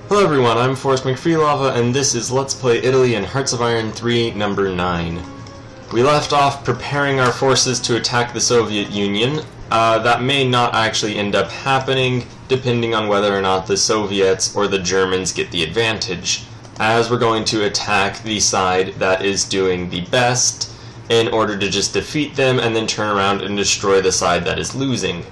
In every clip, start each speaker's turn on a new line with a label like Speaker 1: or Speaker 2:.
Speaker 1: Hello everyone, I'm Forrest McFreelava, and this is Let's Play Italy in Hearts of Iron 3, number 9. We left off preparing our forces to attack the Soviet Union. That may not actually end up happening, depending on whether or not the Soviets or the Germans get the advantage, as we're going to attack the side that is doing the best in order to just defeat them and then turn around and destroy the side that is losing.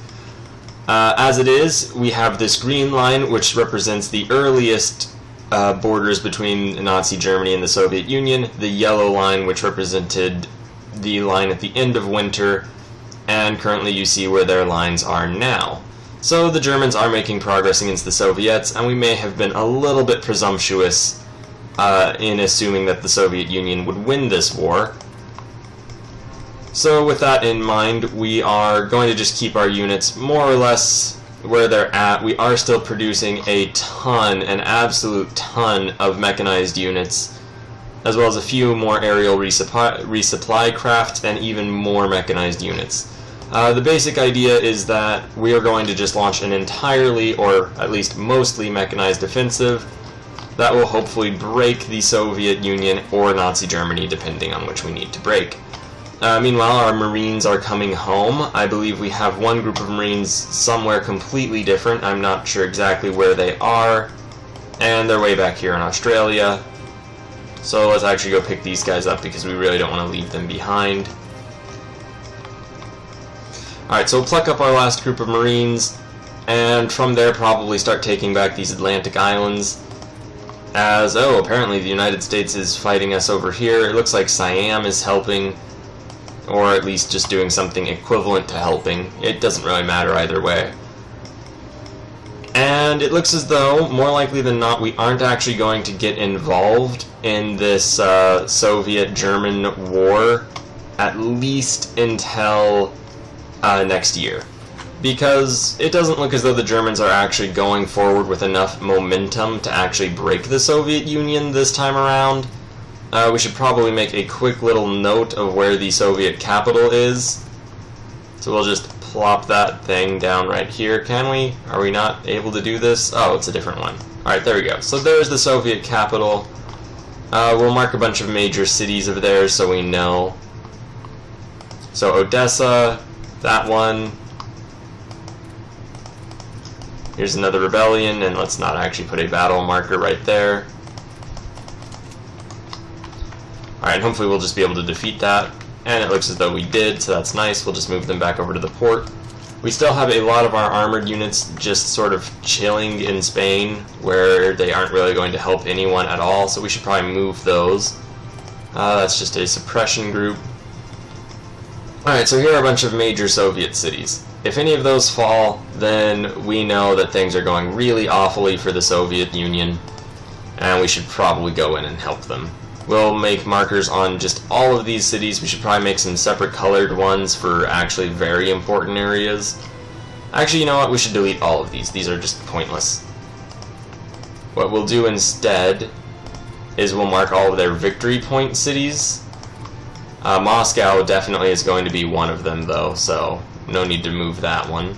Speaker 1: As it is, we have this green line, which represents the earliest borders between Nazi Germany and the Soviet Union, the yellow line, which represented the line at the end of winter, and currently you see where their lines are now. So the Germans are making progress against the Soviets, and we may have been a little bit presumptuous in assuming that the Soviet Union would win this war. So with that in mind, we are going to just keep our units more or less where they're at. We are still producing a ton, an absolute ton of mechanized units, as well as a few more aerial resupply craft and even more mechanized units. The basic idea is that we are going to just launch an entirely, or at least mostly, mechanized offensive that will hopefully break the Soviet Union or Nazi Germany, depending on which we need to break. Meanwhile, our Marines are coming home. I believe we have one group of Marines somewhere completely different. I'm not sure exactly where they are. And they're way back here in Australia. So let's actually go pick these guys up because we really don't want to leave them behind. Alright, so we'll pluck up our last group of Marines, and from there probably start taking back these Atlantic islands. As, oh, apparently the United States is fighting us over here. It looks like Siam is helping, or at least just doing something equivalent to helping. It doesn't really matter either way. And it looks as though, more likely than not, we aren't actually going to get involved in this Soviet-German war, at least until next year. Because it doesn't look as though the Germans are actually going forward with enough momentum to actually break the Soviet Union this time around. We should probably make a quick little note of where the Soviet capital is. So we'll just plop that thing down right here. Can we? Are we not able to do this? Oh, it's a different one. Alright, there we go. So there's the Soviet capital. We'll mark a bunch of major cities of theirs so we know. So Odessa, that one. Here's another rebellion, and let's not actually put a battle marker right there. Alright, hopefully we'll just be able to defeat that. And it looks as though we did, so that's nice. We'll just move them back over to the port. We still have a lot of our armored units just sort of chilling in Spain, where they aren't really going to help anyone at all, so we should probably move those. That's just a suppression group. Alright, so here are a bunch of major Soviet cities. If any of those fall, then we know that things are going really awfully for the Soviet Union, and we should probably go in and help them. We'll make markers on just all of these cities. We should probably make some separate colored ones for actually very important areas. Actually, you know what? We should delete all of these. These are just pointless. What we'll do instead is we'll mark all of their victory point cities. Moscow definitely is going to be one of them, though, so no need to move that one.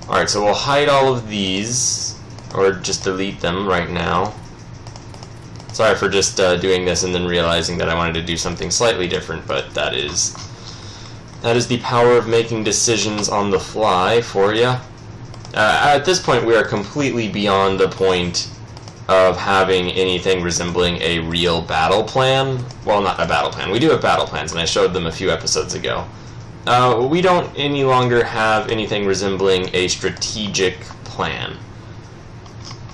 Speaker 1: Alright, so we'll hide all of these, or just delete them right now. Sorry for just doing this and then realizing that I wanted to do something slightly different, but that is the power of making decisions on the fly for you. At this point, we are completely beyond the point of having anything resembling a real battle plan. Well, not a battle plan. We do have battle plans, and I showed them a few episodes ago. We don't any longer have anything resembling a strategic plan.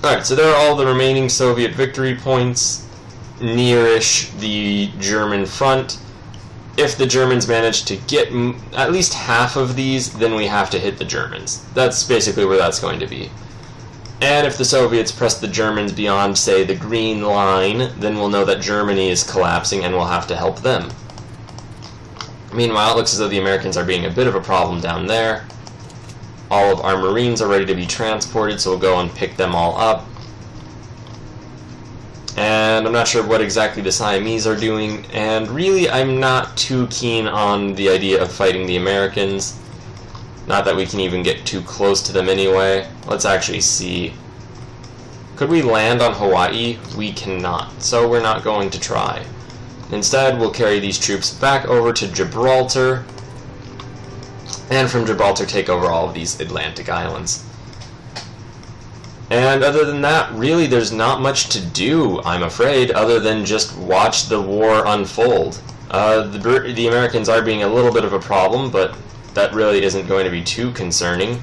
Speaker 1: Alright, so there are all the remaining Soviet victory points nearish the German front. If the Germans manage to get at least half of these, then we have to hit the Germans. That's basically where that's going to be. And if the Soviets press the Germans beyond, say, the green line, then we'll know that Germany is collapsing and we'll have to help them. Meanwhile, it looks as though the Americans are being a bit of a problem down there. All of our Marines are ready to be transported, so we'll go and pick them all up. And I'm not sure what exactly the Siamese are doing, and really I'm not too keen on the idea of fighting the Americans. Not that we can even get too close to them anyway. Let's actually see Could we land on Hawaii? We cannot, so we're not going to try. Instead, we'll carry these troops back over to Gibraltar, and from Gibraltar take over all of these Atlantic islands. And other than that, really there's not much to do, I'm afraid, other than just watch the war unfold. The Americans are being a little bit of a problem, but that really isn't going to be too concerning.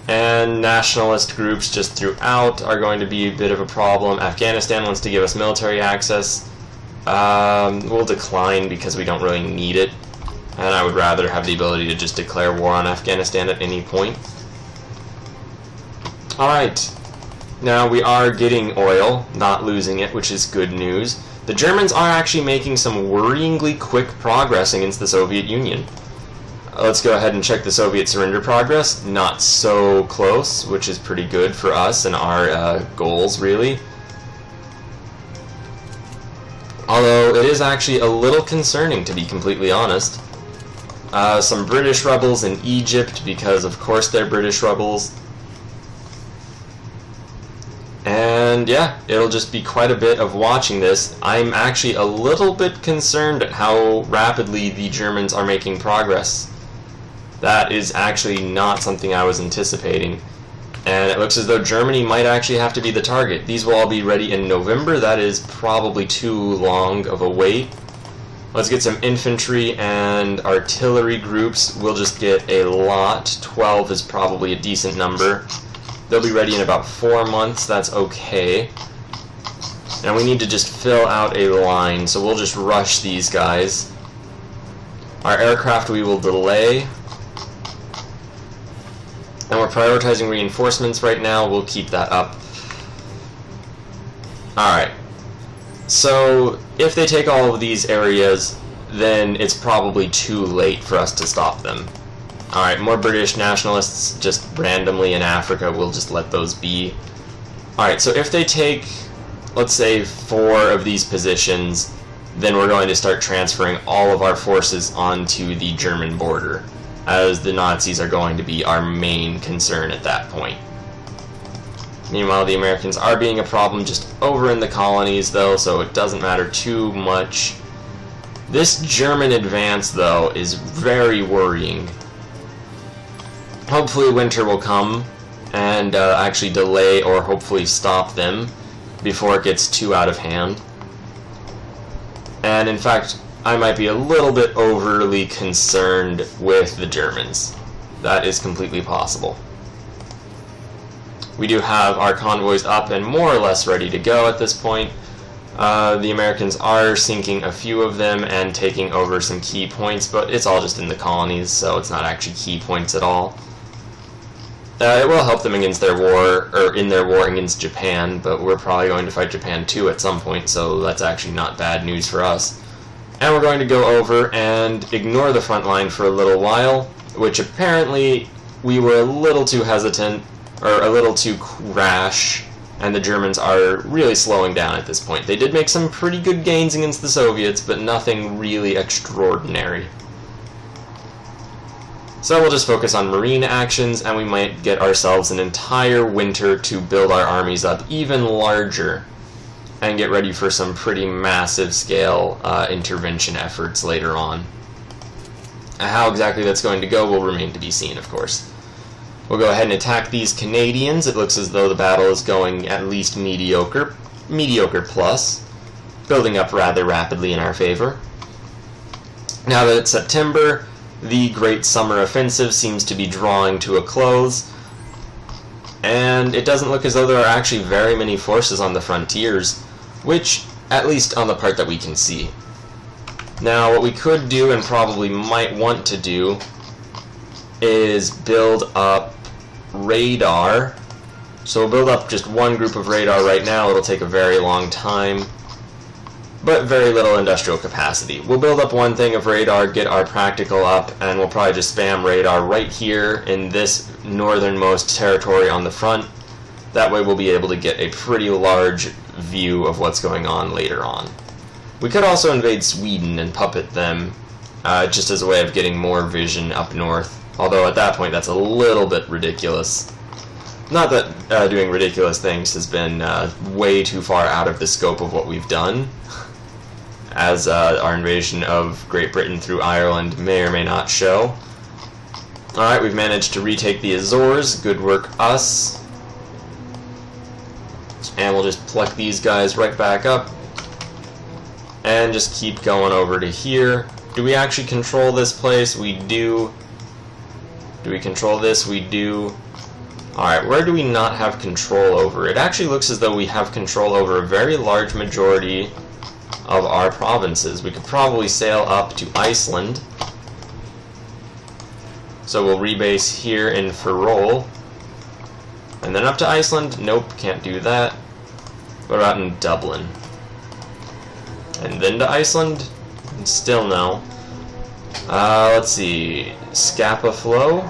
Speaker 1: And nationalist groups just throughout are going to be a bit of a problem. Afghanistan wants to give us military access. We'll decline because we don't really need it. And I would rather have the ability to just declare war on Afghanistan at any point. Alright, now we are getting oil, not losing it, which is good news. The Germans are actually making some worryingly quick progress against the Soviet Union. Let's go ahead and check the Soviet surrender progress. Not so close, which is pretty good for us and our goals, really. Although it is actually a little concerning, to be completely honest. Some British rebels in Egypt, because of course they're British rebels. And yeah, it'll just be quite a bit of watching this. I'm actually a little bit concerned at how rapidly the Germans are making progress. That is actually not something I was anticipating. And it looks as though Germany might actually have to be the target. These will all be ready in November. That is probably too long of a wait. Let's get some infantry and artillery groups. We'll just get a lot. 12 is probably a decent number. They'll be ready in about 4 months. That's okay. And we need to just fill out a line, so we'll just rush these guys. Our aircraft we will delay. And we're prioritizing reinforcements right now. We'll keep that up. Alright. So, if they take all of these areas, then it's probably too late for us to stop them. Alright, more British nationalists just randomly in Africa. We'll just let those be. Alright, so if they take, let's say, 4 of these positions, then we're going to start transferring all of our forces onto the German border, as the Nazis are going to be our main concern at that point. Meanwhile, the Americans are being a problem just over in the colonies, though, so it doesn't matter too much. This German advance, though, is very worrying. Hopefully winter will come and actually delay or hopefully stop them before it gets too out of hand. And in fact, I might be a little bit overly concerned with the Germans. That is completely possible. We do have our convoys up and more or less ready to go at this point. The Americans are sinking a few of them and taking over some key points, but it's all just in the colonies, so it's not actually key points at all. It will help them against their war, or in their war against Japan, but we're probably going to fight Japan too at some point, so that's actually not bad news for us. And we're going to go over and ignore the front line for a little while, which apparently we were a little too hesitant, or a little too rash, and the Germans are really slowing down at this point. They did make some pretty good gains against the Soviets, but nothing really extraordinary. So we'll just focus on marine actions, and we might get ourselves an entire winter to build our armies up even larger and get ready for some pretty massive scale intervention efforts later on. How exactly that's going to go will remain to be seen, of course. We'll go ahead and attack these Canadians. It looks as though the battle is going at least mediocre plus, building up rather rapidly in our favor. Now that it's September, the Great Summer Offensive seems to be drawing to a close, and it doesn't look as though there are actually very many forces on the frontiers, which, at least on the part that we can see. Now, what we could do, and probably might want to do, is build up radar. So we'll build up just one group of radar right now. It'll take a very long time, but very little industrial capacity. We'll build up one thing of radar, get our practical up, and we'll probably just spam radar right here in this northernmost territory on the front. That way we'll be able to get a pretty large view of what's going on later on. We could also invade Sweden and puppet them, just as a way of getting more vision up north, although at that point that's a little bit ridiculous. Not that doing ridiculous things has been way too far out of the scope of what we've done, as our invasion of Great Britain through Ireland may or may not show. Alright, we've managed to retake the Azores. Good work, us. And we'll just pluck these guys right back up. And just keep going over to here. Do we actually control this place? We do. Do we control this? We do. Alright, where do we not have control over? It actually looks as though we have control over a very large majority of our provinces. We could probably sail up to Iceland. So we'll rebase here in Ferrol. And then up to Iceland? Nope, can't do that. What about in Dublin? And then to Iceland? Still no. Let's see. Scapa Flow?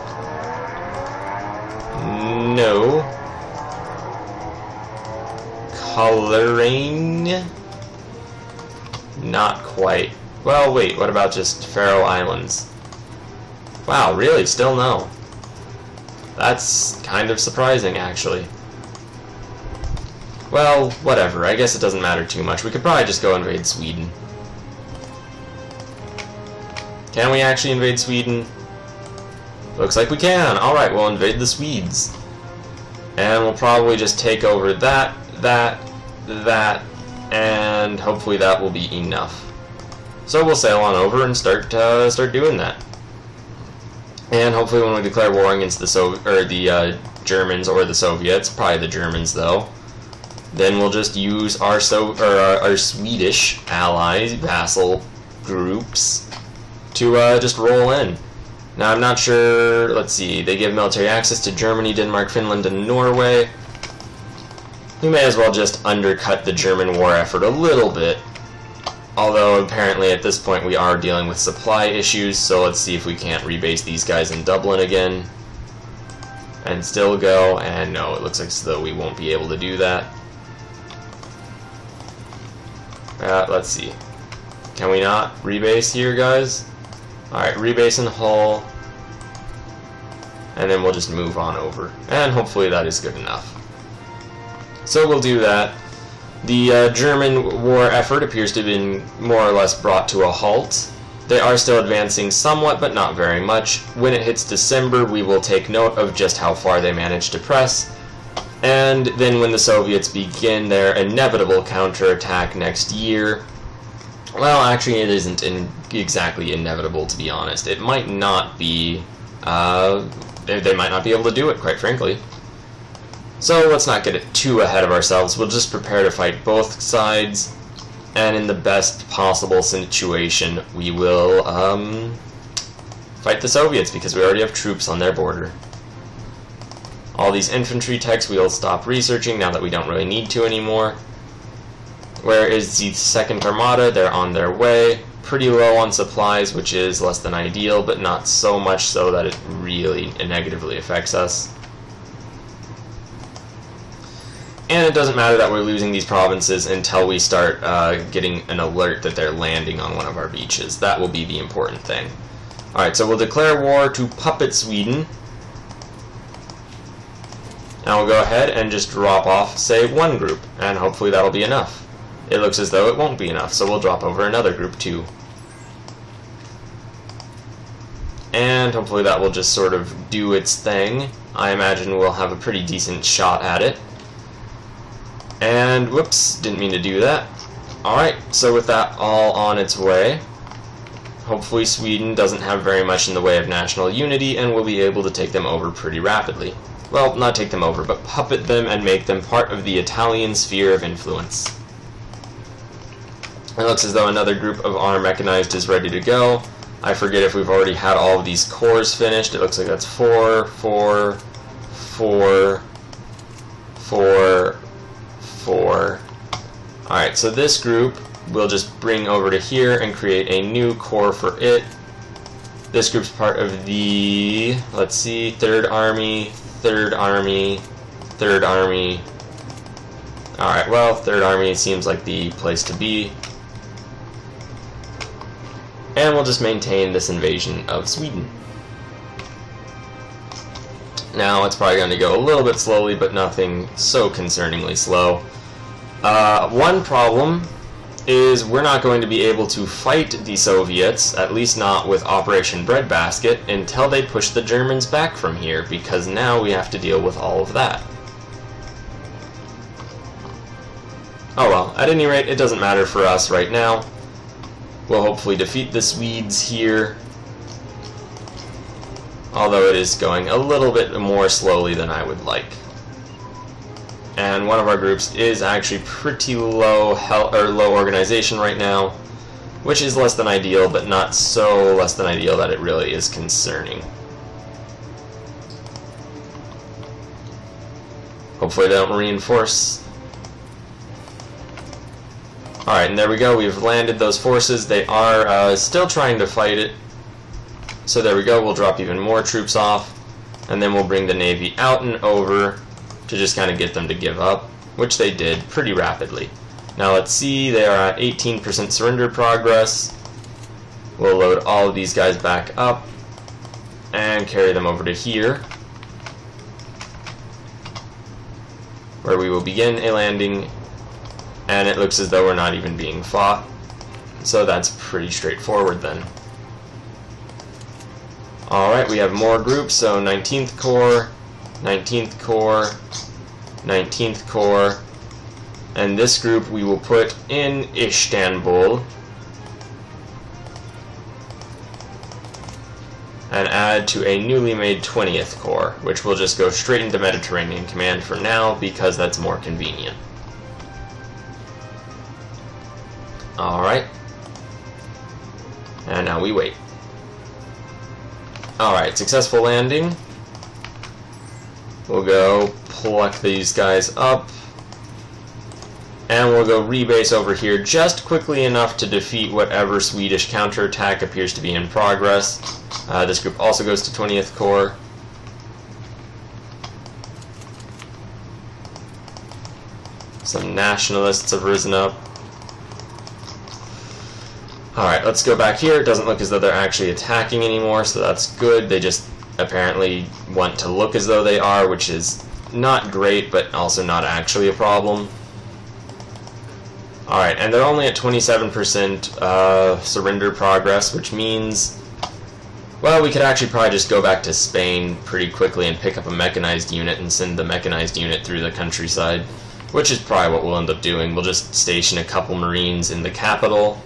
Speaker 1: No. Coleraine? Not quite. Well, wait, what about just Faroe Islands? Wow, really? Still no. That's kind of surprising, actually. Well, whatever. I guess it doesn't matter too much. We could probably just go invade Sweden. Can we actually invade Sweden? Looks like we can. Alright, we'll invade the Swedes. And we'll probably just take over that, and hopefully that will be enough. So we'll sail on over and start doing that. And hopefully when we declare war against the Germans or the Soviets, probably the Germans though, then we'll just use our Swedish allies, vassal groups, to just roll in. Now I'm not sure, let's see, they give military access to Germany, Denmark, Finland, and Norway. We may as well just undercut the German war effort a little bit. Although apparently at this point we are dealing with supply issues, so let's see if we can't rebase these guys in Dublin again. And still go, and no, it looks like as though we won't be able to do that. Let's see. Can we not rebase here, guys? Alright, rebase in Hull. And then we'll just move on over. And hopefully that is good enough. So we'll do that. The German war effort appears to have been more or less brought to a halt. They are still advancing somewhat, but not very much. When it hits December, we will take note of just how far they managed to press. And then when the Soviets begin their inevitable counterattack next year, well, actually it isn't exactly inevitable, to be honest. It might not be, they might not be able to do it, quite frankly. So let's not get it too ahead of ourselves. We'll just prepare to fight both sides, and in the best possible situation, we will fight the Soviets, because we already have troops on their border. All these infantry techs we'll stop researching now that we don't really need to anymore. Where is the 2nd Armada? They're on their way. Pretty low on supplies, which is less than ideal, but not so much so that it really negatively affects us. And it doesn't matter that we're losing these provinces until we start getting an alert that they're landing on one of our beaches. That will be the important thing. Alright, so we'll declare war to puppet Sweden. And we'll go ahead and just drop off, say, one group, and hopefully that'll be enough. It looks as though it won't be enough, so we'll drop over another group too. And hopefully that will just sort of do its thing. I imagine we'll have a pretty decent shot at it. And, whoops, didn't mean to do that. Alright, so with that all on its way, hopefully Sweden doesn't have very much in the way of national unity, and we'll be able to take them over pretty rapidly. Well, not take them over, but puppet them and make them part of the Italian sphere of influence. It looks as though another group of armed mechanized is ready to go. I forget if we've already had all of these corps finished. It looks like that's 4, 4, 4, 4, 4. Alright, so this group we'll just bring over to here and create a new corps for it. This group's part of the, let's see, 3rd Army, 3rd Army, 3rd Army. Alright, well, 3rd Army seems like the place to be. And we'll just maintain this invasion of Sweden. Now it's probably going to go a little bit slowly, but nothing so concerningly slow. One problem is we're not going to be able to fight the Soviets, at least not with Operation Breadbasket, until they push the Germans back from here, because now we have to deal with all of that. Oh well, at any rate, it doesn't matter for us right now. We'll hopefully defeat the Swedes here, although it is going a little bit more slowly than I would like. And one of our groups is actually pretty low low organization right now, which is less than ideal, but not so less than ideal that it really is concerning. Hopefully they don't reinforce. Alright, and there we go. We've landed those forces. They are still trying to fight it. So there we go. We'll drop even more troops off, and then we'll bring the Navy out and over to just kind of get them to give up, which they did pretty rapidly. Now let's see, they are at 18% surrender progress. We'll load all of these guys back up and carry them over to here, where we will begin a landing, and it looks as though we're not even being fought. So that's pretty straightforward then. Alright, we have more groups, so 19th Corps, 19th Corps, 19th Corps, and this group we will put in Istanbul and add to a newly made 20th Corps, which will just go straight into Mediterranean Command for now because that's more convenient. Alright, and now we wait. Alright, successful landing. We'll go pluck these guys up, and we'll go rebase over here just quickly enough to defeat whatever Swedish counterattack appears to be in progress. This group also goes to 20th Corps. Some nationalists have risen up. Alright, let's go back here. It doesn't look as though they're actually attacking anymore, so that's good. They just apparently want to look as though they are, which is not great, but also not actually a problem. Alright, and they're only at 27% surrender progress, which means, well, we could actually probably just go back to Spain pretty quickly and pick up a mechanized unit and send the mechanized unit through the countryside, which is probably what we'll end up doing. We'll just station a couple Marines in the capital.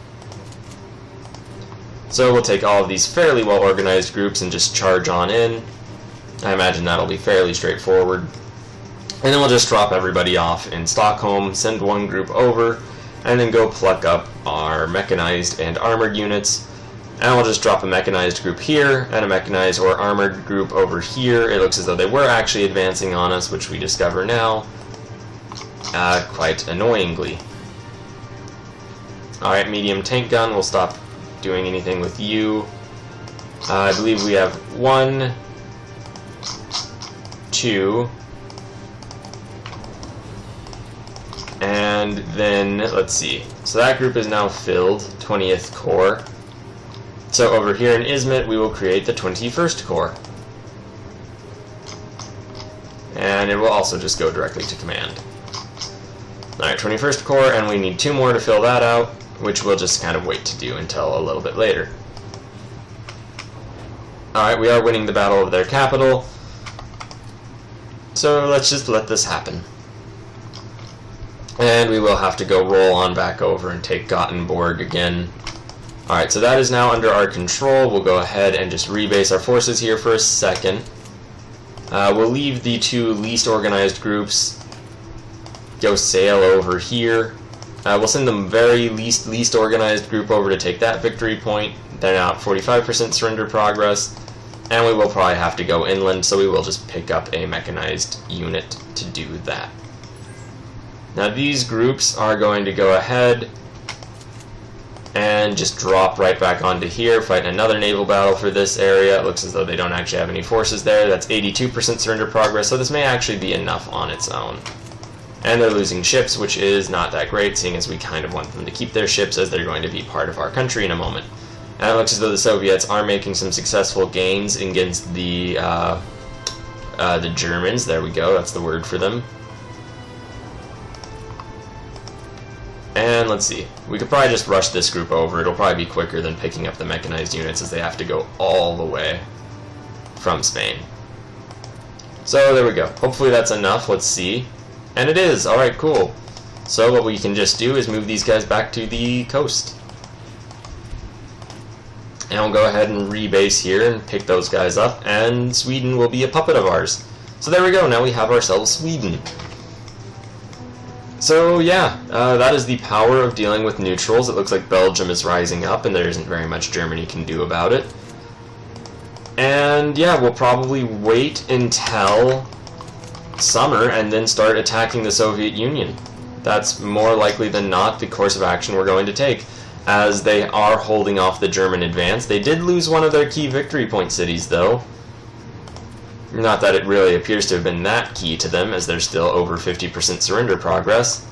Speaker 1: So we'll take all of these fairly well-organized groups and just charge on in. I imagine that'll be fairly straightforward. And then we'll just drop everybody off in Stockholm, send one group over, and then go pluck up our mechanized and armored units. And we'll just drop a mechanized group here, and a mechanized or armored group over here. It looks as though they were actually advancing on us, which we discover now, quite annoyingly. Alright, medium tank gun, we'll stop doing anything with you. I believe we have 1, 2, and then, let's see, so that group is now filled, 20th Corps. So over here in Izmit, we will create the 21st Corps. And it will also just go directly to command. Alright, 21st Corps, and we need 2 more to fill that out, which we'll just kind of wait to do until a little bit later. Alright, we are winning the battle of their capital, so let's just let this happen. And we will have to go roll on back over and take Gothenburg again. Alright, so that is now under our control. We'll go ahead and just rebase our forces here for a second. We'll leave the 2 least organized groups, go sail over here. We'll send the very least organized group over to take that victory point. They're now at 45% surrender progress, and we will probably have to go inland, so we will just pick up a mechanized unit to do that. Now these groups are going to go ahead and just drop right back onto here, fight another naval battle for this area. It looks as though they don't actually have any forces there. That's 82% surrender progress, so this may actually be enough on its own. And they're losing ships, which is not that great, seeing as we kind of want them to keep their ships as they're going to be part of our country in a moment. And it looks as though the Soviets are making some successful gains against the the Germans. There we go, that's the word for them. And let's see, we could probably just rush this group over. It'll probably be quicker than picking up the mechanized units, as they have to go all the way from Spain. So there we go. Hopefully that's enough. Let's see. And it is. Alright, cool. So what we can just do is move these guys back to the coast. And we'll go ahead and rebase here and pick those guys up, and Sweden will be a puppet of ours. So there we go. Now we have ourselves Sweden. So yeah, that is the power of dealing with neutrals. It looks like Belgium is rising up, and there isn't very much Germany can do about it. And yeah, we'll probably wait until summer and then start attacking the Soviet Union. That's more likely than not the course of action we're going to take, as they are holding off the German advance. They did lose one of their key victory point cities, though. Not that it really appears to have been that key to them, as they're still over 50% surrender progress.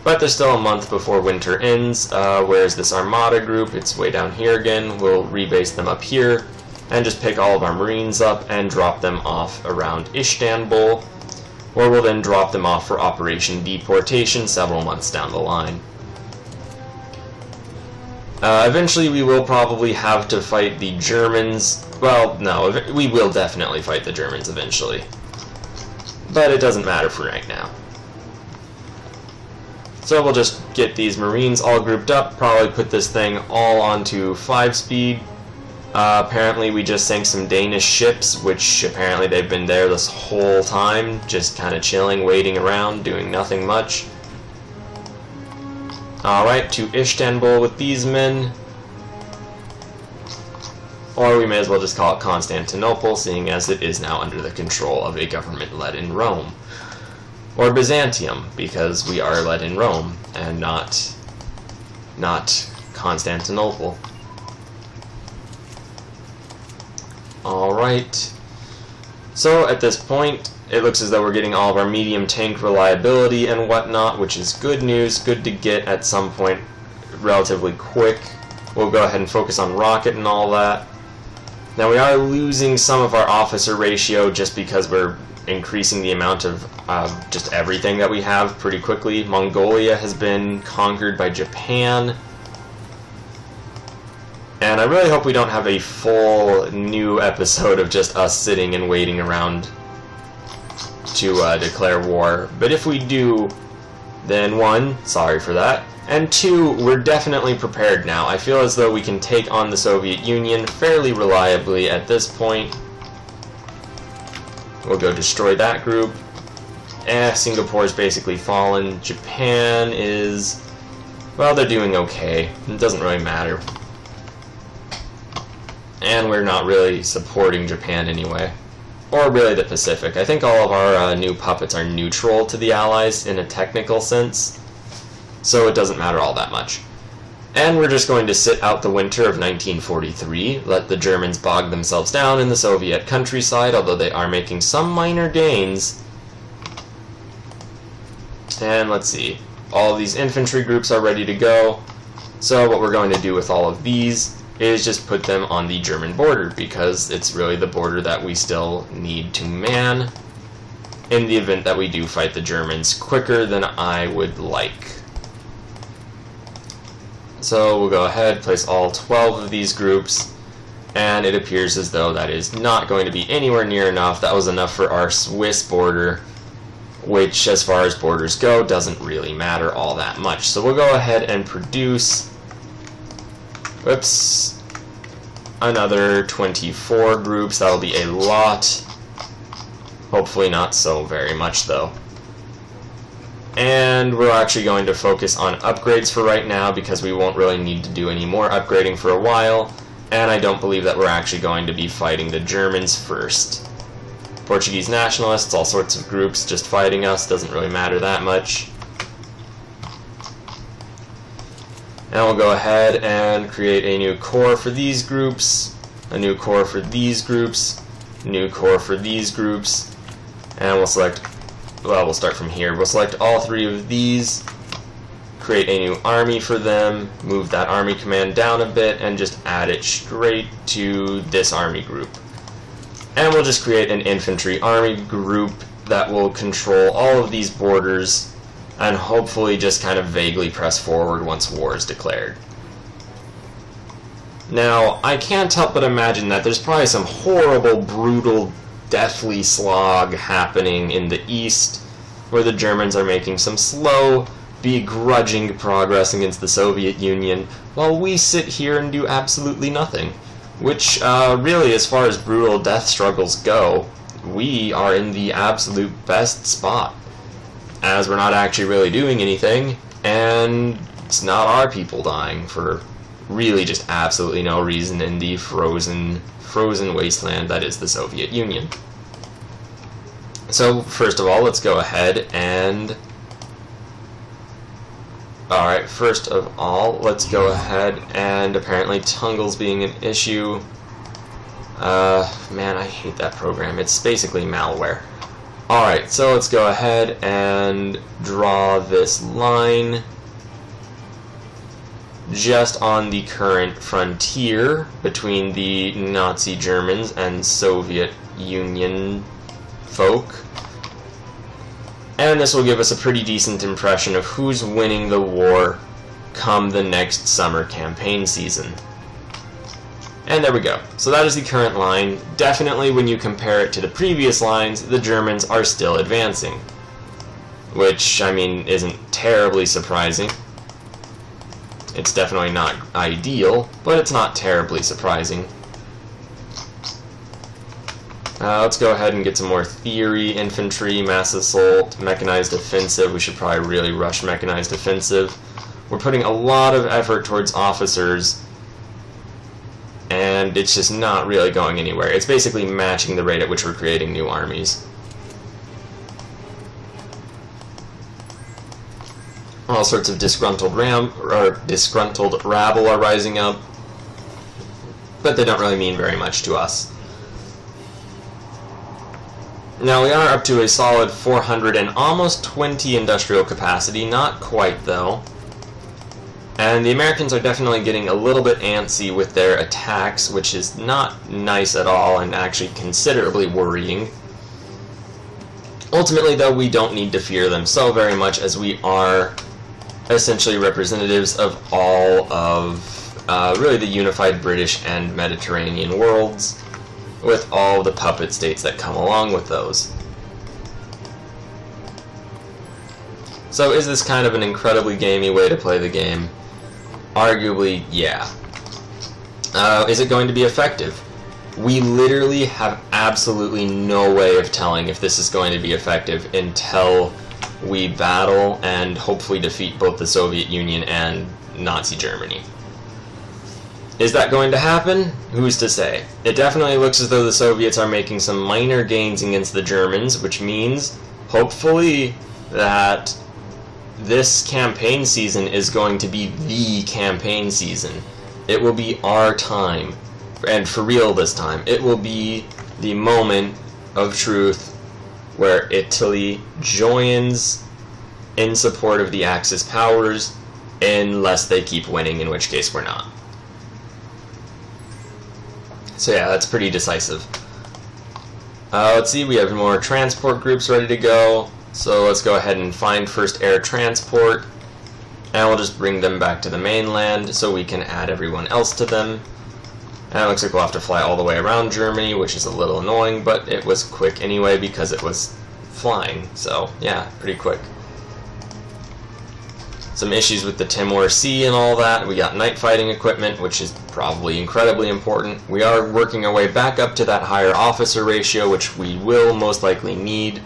Speaker 1: But there's still a month before winter ends. Where's this Armada group? It's way down here again. We'll rebase them up here, and just pick all of our Marines up and drop them off around Istanbul, where we'll then drop them off for Operation Deportation several months down the line. Eventually we will probably have to fight the Germans. Well, no, we will definitely fight the Germans eventually. But it doesn't matter for right now. So we'll just get these Marines all grouped up, probably put this thing all onto 5-speed. Apparently we just sank some Danish ships, which apparently they've been there this whole time, just kind of chilling, waiting around, doing nothing much. Alright, to Istanbul with these men. Or we may as well just call it Constantinople, seeing as it is now under the control of a government led in Rome. Or Byzantium, because we are led in Rome, and not Constantinople. Alright. So at this point, it looks as though we're getting all of our medium tank reliability and whatnot, which is good news, good to get at some point relatively quick. We'll go ahead and focus on rocket and all that. Now we are losing some of our officer ratio just because we're increasing the amount of just everything that we have pretty quickly. Mongolia has been conquered by Japan. And I really hope we don't have a full new episode of just us sitting and waiting around to declare war. But if we do, then 1, sorry for that, and 2, we're definitely prepared now. I feel as though we can take on the Soviet Union fairly reliably at this point. We'll go destroy that group. Singapore's basically fallen. Japan is, well, they're doing okay. It doesn't really matter. And we're not really supporting Japan anyway. Or really the Pacific. I think all of our new puppets are neutral to the Allies in a technical sense, so it doesn't matter all that much. And we're just going to sit out the winter of 1943, let the Germans bog themselves down in the Soviet countryside, although they are making some minor gains. And let's see, all of these infantry groups are ready to go, so what we're going to do with all of these is just put them on the German border, because it's really the border that we still need to man in the event that we do fight the Germans quicker than I would like. So we'll go ahead, place all 12 of these groups, and it appears as though that is not going to be anywhere near enough. That was enough for our Swiss border, which, as far as borders go, doesn't really matter all that much. So we'll go ahead and produce, whoops, another 24 groups. That'll be a lot. Hopefully not so very much, though. And we're actually going to focus on upgrades for right now, because we won't really need to do any more upgrading for a while, and I don't believe that we're actually going to be fighting the Germans first. Portuguese nationalists, all sorts of groups just fighting us, doesn't really matter that much. And we'll go ahead and create a new corps for these groups, a new corps for these groups, new corps for these groups, and we'll select, well, we'll start from here. We'll select all 3 of these, create a new army for them, move that army command down a bit, and just add it straight to this army group. And we'll just create an infantry army group that will control all of these borders and hopefully just kind of vaguely press forward once war is declared. Now, I can't help but imagine that there's probably some horrible, brutal, deathly slog happening in the east, where the Germans are making some slow, begrudging progress against the Soviet Union, while we sit here and do absolutely nothing. Which, really, as far as brutal death struggles go, we are in the absolute best spot, as we're not actually really doing anything, and it's not our people dying for really just absolutely no reason in the frozen wasteland that is the Soviet Union. So, first of all, let's go ahead and... Alright, first of all, let's go ahead and apparently Tungle's being an issue. Man, I hate that program. It's basically malware. Alright, so let's go ahead and draw this line just on the current frontier between the Nazi Germans and Soviet Union folk. And this will give us a pretty decent impression of who's winning the war come the next summer campaign season. And there we go. So that is the current line. Definitely when you compare it to the previous lines, the Germans are still advancing. Which, I mean, isn't terribly surprising. It's definitely not ideal, but it's not terribly surprising. Let's go ahead and get some more theory, infantry, mass assault, mechanized offensive. We should probably really rush mechanized offensive. We're putting a lot of effort towards officers, and it's just not really going anywhere. It's basically matching the rate at which we're creating new armies. All sorts of disgruntled rabble are rising up, but they don't really mean very much to us. Now we are up to a solid 400 and almost 20 industrial capacity, not quite though. And the Americans are definitely getting a little bit antsy with their attacks, which is not nice at all and actually considerably worrying. Ultimately though, we don't need to fear them so very much, as we are essentially representatives of all of really the unified British and Mediterranean worlds, with all the puppet states that come along with those. So is this kind of an incredibly gamey way to play the game? Arguably, yeah. Is it going to be effective? We literally have absolutely no way of telling if this is going to be effective until we battle and hopefully defeat both the Soviet Union and Nazi Germany. Is that going to happen? Who's to say? It definitely looks as though the Soviets are making some minor gains against the Germans, which means, hopefully, that this campaign season is going to be the campaign season. It will be our time, and for real this time. It will be the moment of truth where Italy joins in support of the Axis powers, unless they keep winning, in which case we're not. So yeah, that's pretty decisive. Let's see, we have more transport groups ready to go. So let's go ahead and find first air transport. And we'll just bring them back to the mainland so we can add everyone else to them. And it looks like we'll have to fly all the way around Germany, which is a little annoying, but it was quick anyway because it was flying. So yeah, pretty quick. Some issues with the Timor Sea and all that. We got night fighting equipment, which is probably incredibly important. We are working our way back up to that higher officer ratio, which we will most likely need.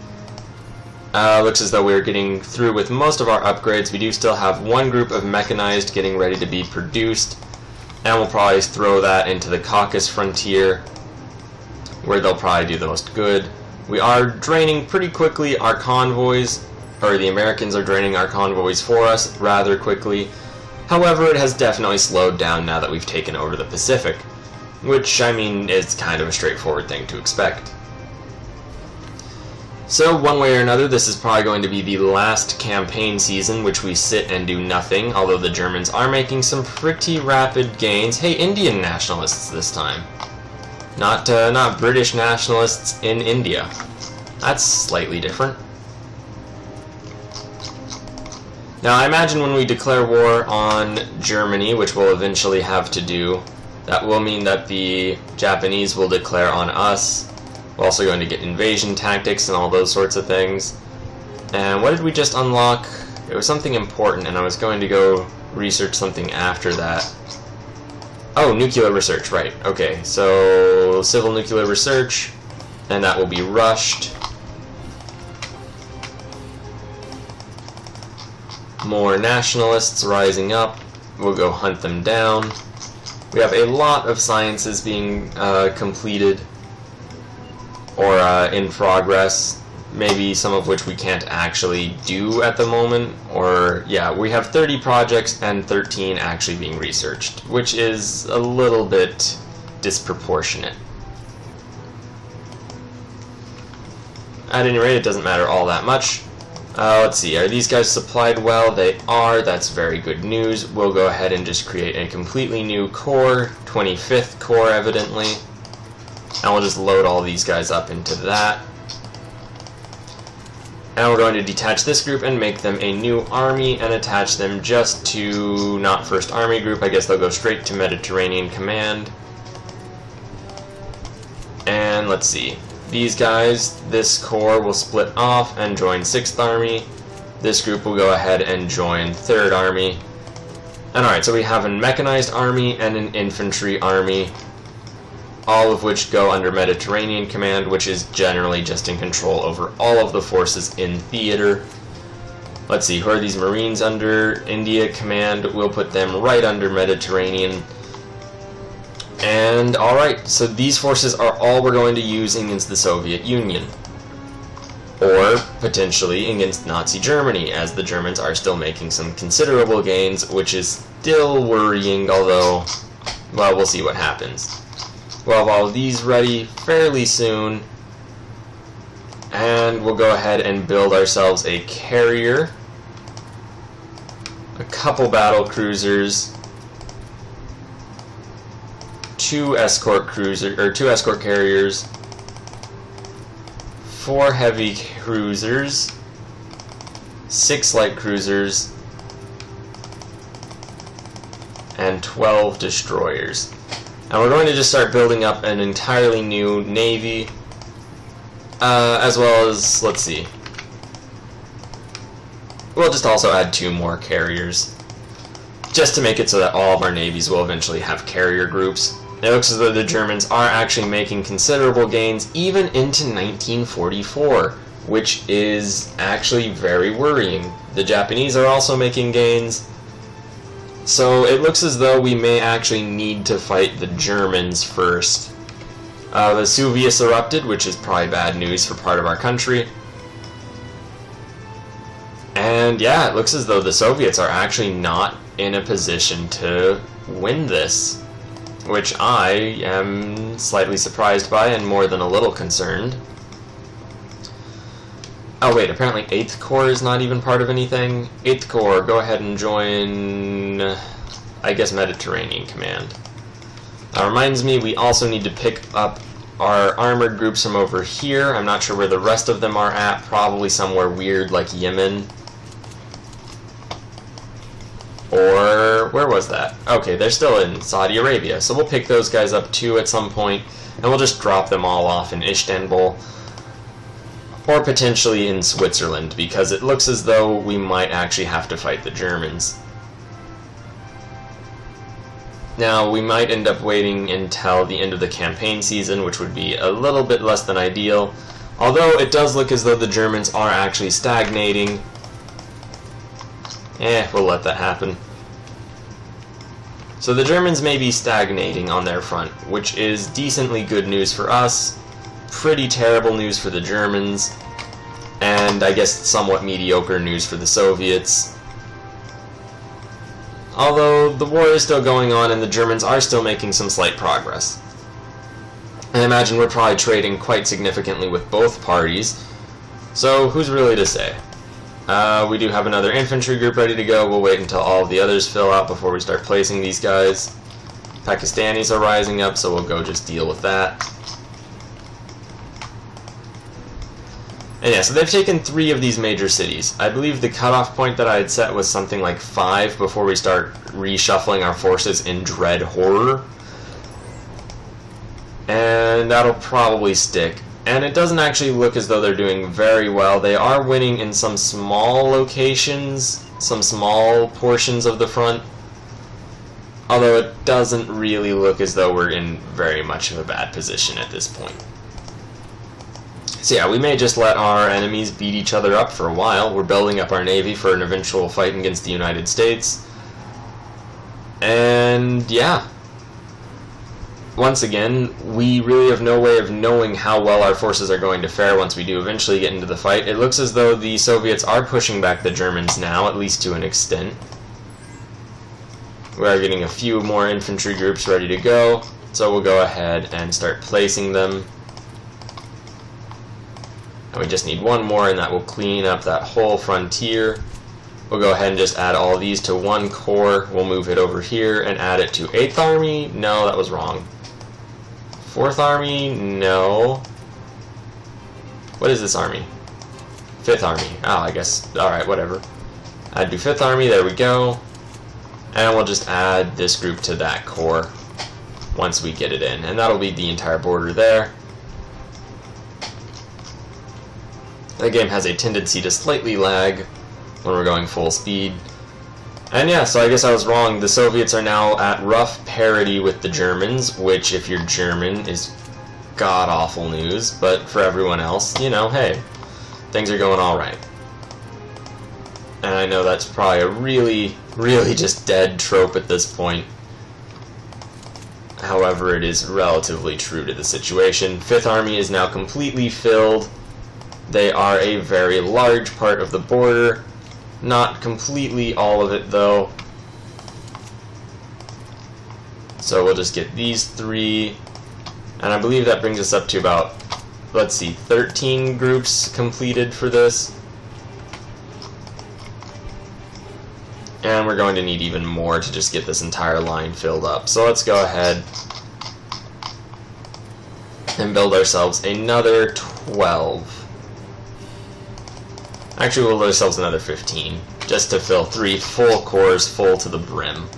Speaker 1: Looks as though we're getting through with most of our upgrades. We do still have one group of mechanized getting ready to be produced, and we'll probably throw that into the Caucasus frontier, where they'll probably do the most good. We are draining pretty quickly our convoys, or the Americans are draining our convoys for us rather quickly. However, it has definitely slowed down now that we've taken over the Pacific, which, I mean, is kind of a straightforward thing to expect. So, one way or another, this is probably going to be the last campaign season which we sit and do nothing, although the Germans are making some pretty rapid gains. Hey, Indian nationalists this time. Not British nationalists in India. That's slightly different. Now, I imagine when we declare war on Germany, which we'll eventually have to do, that will mean that the Japanese will declare on us. We're also going to get invasion tactics and all those sorts of things. And what did we just unlock? It was something important, and I was going to go research something after that. Oh, nuclear research, right. Okay, so civil nuclear research, and that will be rushed. More nationalists rising up. We'll go hunt them down. We have a lot of sciences being completed or in progress. Maybe some of which we can't actually do at the moment. Or, yeah, we have 30 projects and 13 actually being researched, which is a little bit disproportionate. At any rate, it doesn't matter all that much. Let's see, are these guys supplied well? They are. That's very good news. We'll go ahead and just create a completely new core, 25th core evidently. And we'll just load all these guys up into that. And we're going to detach this group and make them a new army and attach them just to not 1st Army Group. I guess they'll go straight to Mediterranean Command. And let's see. These guys, this corps will split off and join 6th Army. This group will go ahead and join 3rd Army. And alright, so we have a mechanized army and an infantry army, all of which go under Mediterranean Command, which is generally just in control over all of the forces in theater. Let's see, who are these Marines under? India Command, we'll put them right under Mediterranean. And alright, so these forces are all we're going to use against the Soviet Union. Or, potentially, against Nazi Germany, as the Germans are still making some considerable gains, which is still worrying, although, well, we'll see what happens. We'll have all of these ready fairly soon, and we'll go ahead and build ourselves a carrier, a couple battle cruisers, two escort carriers, 4 heavy cruisers, 6 light cruisers, and 12 destroyers. And we're going to just start building up an entirely new navy, as well as, let's see, we'll just also add 2 more carriers, just to make it so that all of our navies will eventually have carrier groups. It looks as though the Germans are actually making considerable gains even into 1944, which is actually very worrying. The Japanese are also making gains, so it looks as though we may actually need to fight the Germans first. Vesuvius erupted, which is probably bad news for part of our country. And yeah, it looks as though the Soviets are actually not in a position to win this, which I am slightly surprised by and more than a little concerned. Oh wait, apparently 8th Corps is not even part of anything. 8th Corps, go ahead and join, I guess, Mediterranean Command. Reminds me, we also need to pick up our armored groups from over here. I'm not sure where the rest of them are at, probably somewhere weird like Yemen. Or, where was that? Okay, they're still in Saudi Arabia, so we'll pick those guys up too at some point, and we'll just drop them all off in Istanbul, or potentially in Switzerland, because it looks as though we might actually have to fight the Germans. Now, we might end up waiting until the end of the campaign season, which would be a little bit less than ideal, although it does look as though the Germans are actually stagnating. We'll let that happen. So the Germans may be stagnating on their front, which is decently good news for us, pretty terrible news for the Germans, and I guess somewhat mediocre news for the Soviets. Although the war is still going on and the Germans are still making some slight progress. I imagine we're probably trading quite significantly with both parties, so who's really to say? We do have another infantry group ready to go. We'll wait until all of the others fill out before we start placing these guys. Pakistanis are rising up, so we'll go just deal with that. And yeah, so they've taken 3 of these major cities. I believe the cutoff point that I had set was something like 5 before we start reshuffling our forces in dread horror. And that'll probably stick. And it doesn't actually look as though they're doing very well. They are winning in some small locations, some small portions of the front. Although it doesn't really look as though we're in very much of a bad position at this point. So yeah, we may just let our enemies beat each other up for a while. We're building up our navy for an eventual fight against the United States. And yeah. Once again, we really have no way of knowing how well our forces are going to fare once we do eventually get into the fight. It looks as though the Soviets are pushing back the Germans now, at least to an extent. We are getting a few more infantry groups ready to go, so we'll go ahead and start placing them. And we just need one more, and that will clean up that whole frontier. We'll go ahead and just add all these to 1 corps. We'll move it over here and add it to 8th Army. No, that was wrong. 4th Army? No. What is this army? 5th Army. Oh, I guess. Alright, whatever. Add to 5th Army. There we go. And we'll just add this group to that corps once we get it in. And that'll be the entire border there. The game has a tendency to slightly lag when we're going full speed. And yeah, so I guess I was wrong. The Soviets are now at rough parity with the Germans, which, if you're German, is god-awful news. But for everyone else, you know, hey, things are going alright. And I know that's probably a really, really just dead trope at this point. However, it is relatively true to the situation. 5th Army is now completely filled. They are a very large part of the border. Not completely all of it, though. So we'll just get these 3. And I believe that brings us up to about, let's see, 13 groups completed for this. And we're going to need even more to just get this entire line filled up. So let's go ahead and build ourselves another 12. Actually, we'll build ourselves another 15, just to fill 3 full corps full to the brim.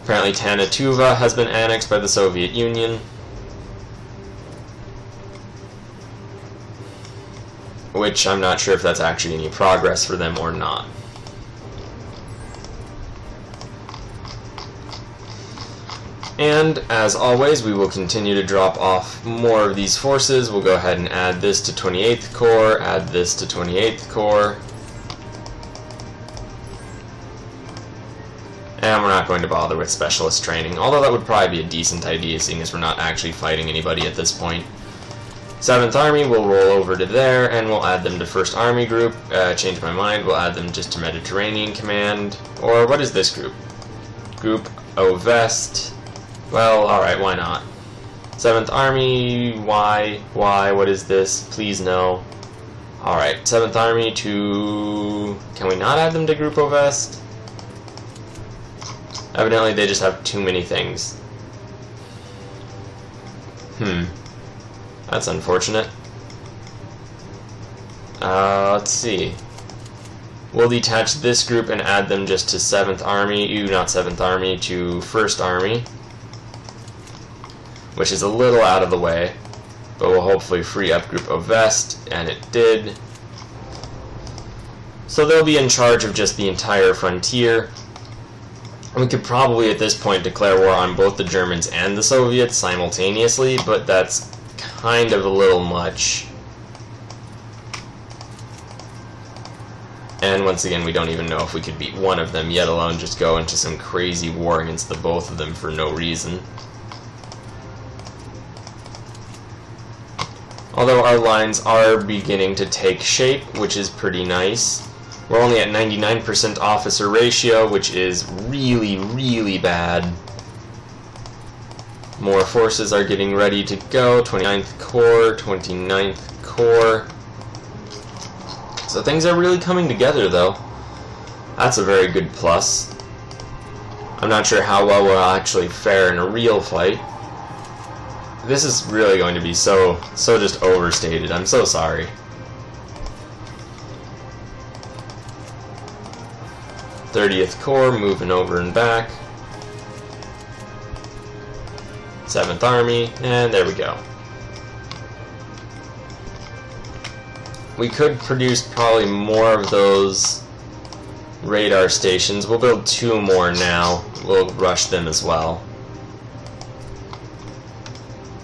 Speaker 1: Apparently Tanatuva has been annexed by the Soviet Union. Which I'm not sure if that's actually any progress for them or not. And, as always, we will continue to drop off more of these forces. We'll go ahead and add this to 28th Corps, add this to 28th Corps. And we're not going to bother with specialist training, although that would probably be a decent idea, seeing as we're not actually fighting anybody at this point. 7th Army will roll over to there, and we'll add them to 1st Army Group. Change my mind, we'll add them just to Mediterranean Command. Or, what is this group? Group Ovest. Well, alright, why not? 7th Army, why, what is this? Please no. Alright, 7th Army to... Can we not add them to Group Ovest? Evidently they just have too many things. That's unfortunate. Let's see. We'll detach this group and add them just to 7th Army, not 7th Army, to 1st Army. Which is a little out of the way, but will hopefully free up Group Ovest, and it did. So they'll be in charge of just the entire frontier. We could probably at this point declare war on both the Germans and the Soviets simultaneously, but that's kind of a little much. And once again, we don't even know if we could beat one of them, yet alone just go into some crazy war against the both of them for no reason. Although our lines are beginning to take shape, which is pretty nice. We're only at 99% officer ratio, which is really, really bad. More forces are getting ready to go. 29th Corps, 29th Corps. So things are really coming together, though. That's a very good plus. I'm not sure how well we'll actually fare in a real fight. This is really going to be so just overstated. I'm so sorry. Thirtieth Corps moving over and back. 7th Army, and there we go. We could produce probably more of those radar stations. We'll build 2 more now. We'll rush them as well.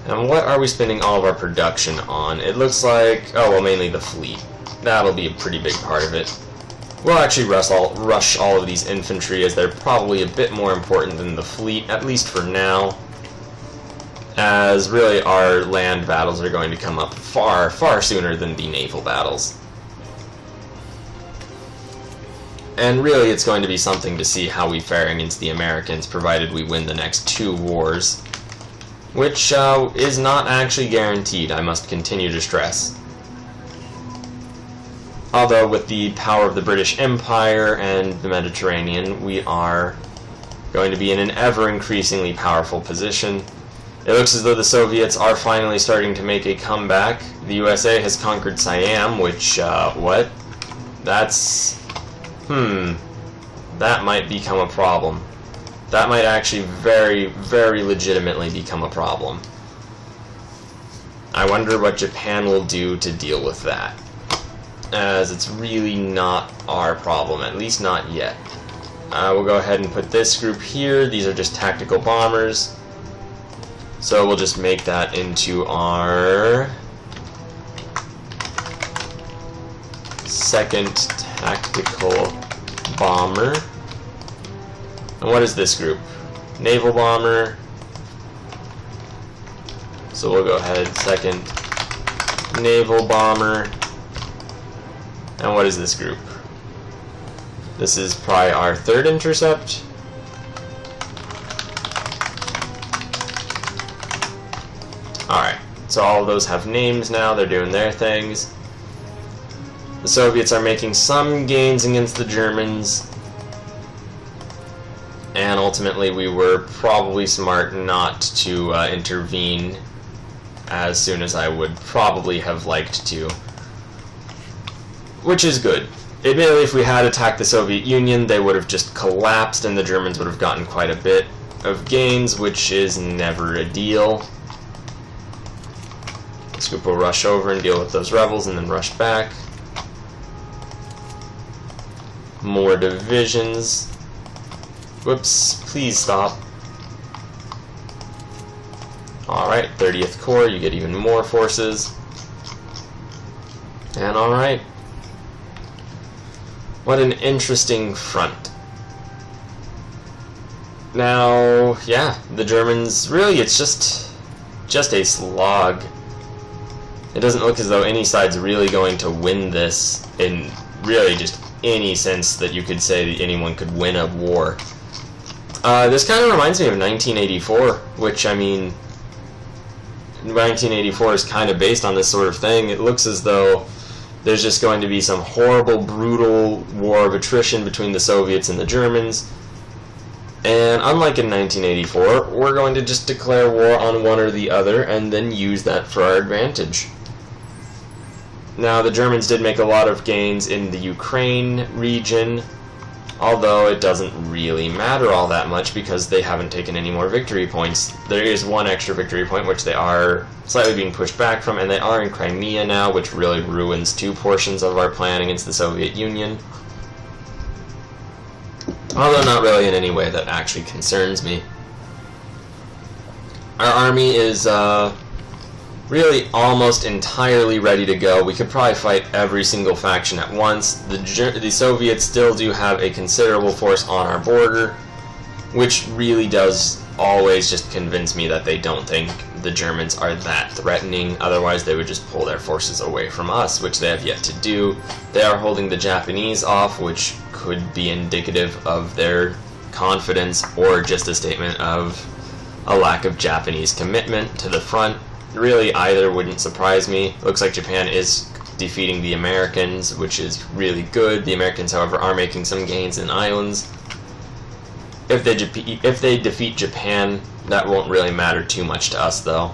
Speaker 1: And what are we spending all of our production on? It looks like, oh well, mainly the fleet. That'll be a pretty big part of it. We'll actually rush all of these infantry, as they're probably a bit more important than the fleet, at least for now. As really our land battles are going to come up far sooner than the naval battles. And really it's going to be something to see how we fare against the Americans, provided we win the next 2 wars. Which is not actually guaranteed, I must continue to stress. Although with the power of the British Empire and the Mediterranean, we are going to be in an ever-increasingly powerful position. It looks as though the Soviets are finally starting to make a comeback. The USA has conquered Siam, which, what? That's... that might become a problem. That might actually very legitimately become a problem. I wonder what Japan will do to deal with that, as it's really not our problem, at least not yet. We'll go ahead and put this group here. These are just tactical bombers. So we'll just make that into our 2nd tactical bomber. And what is this group? Naval bomber. So we'll go ahead, 2nd naval bomber. And what is this group? This is probably our 3rd intercept. Alright, so all of those have names now, they're doing their things. The Soviets are making some gains against the Germans. And ultimately we were probably smart not to intervene as soon as I would probably have liked to. Which is good. Admittedly, if we had attacked the Soviet Union, they would have just collapsed and the Germans would have gotten quite a bit of gains, which is never a deal. This group will rush over and deal with those rebels and then rush back. More divisions. Whoops, please stop. Alright, 30th Corps, you get even more forces. And alright. What an interesting front. Now, yeah, the Germans, really, it's just a slog. It doesn't look as though any side's really going to win this in really just any sense that you could say that anyone could win a war. This kind of reminds me of 1984, which, I mean, 1984 is kind of based on this sort of thing. It looks as though there's just going to be some horrible, brutal war of attrition between the Soviets and the Germans. And unlike in 1984, we're going to just declare war on one or the other and then use that for our advantage. Now, the Germans did make a lot of gains in the Ukraine region, although it doesn't really matter all that much because they haven't taken any more victory points. There is one extra victory point which they are slightly being pushed back from, and they are in Crimea now, which really ruins 2 portions of our plan against the Soviet Union. Although not really in any way that actually concerns me. Our army is really almost entirely ready to go. We could probably fight every single faction at once. The Soviets still do have a considerable force on our border, which really does always just convince me that they don't think the Germans are that threatening. Otherwise they would just pull their forces away from us, which they have yet to do. They are holding the Japanese off, which could be indicative of their confidence or just a statement of a lack of Japanese commitment to the front. Really, either wouldn't surprise me. Looks like Japan is defeating the Americans, which is really good. The Americans, however, are making some gains in islands. If they defeat Japan, that won't really matter too much to us, though.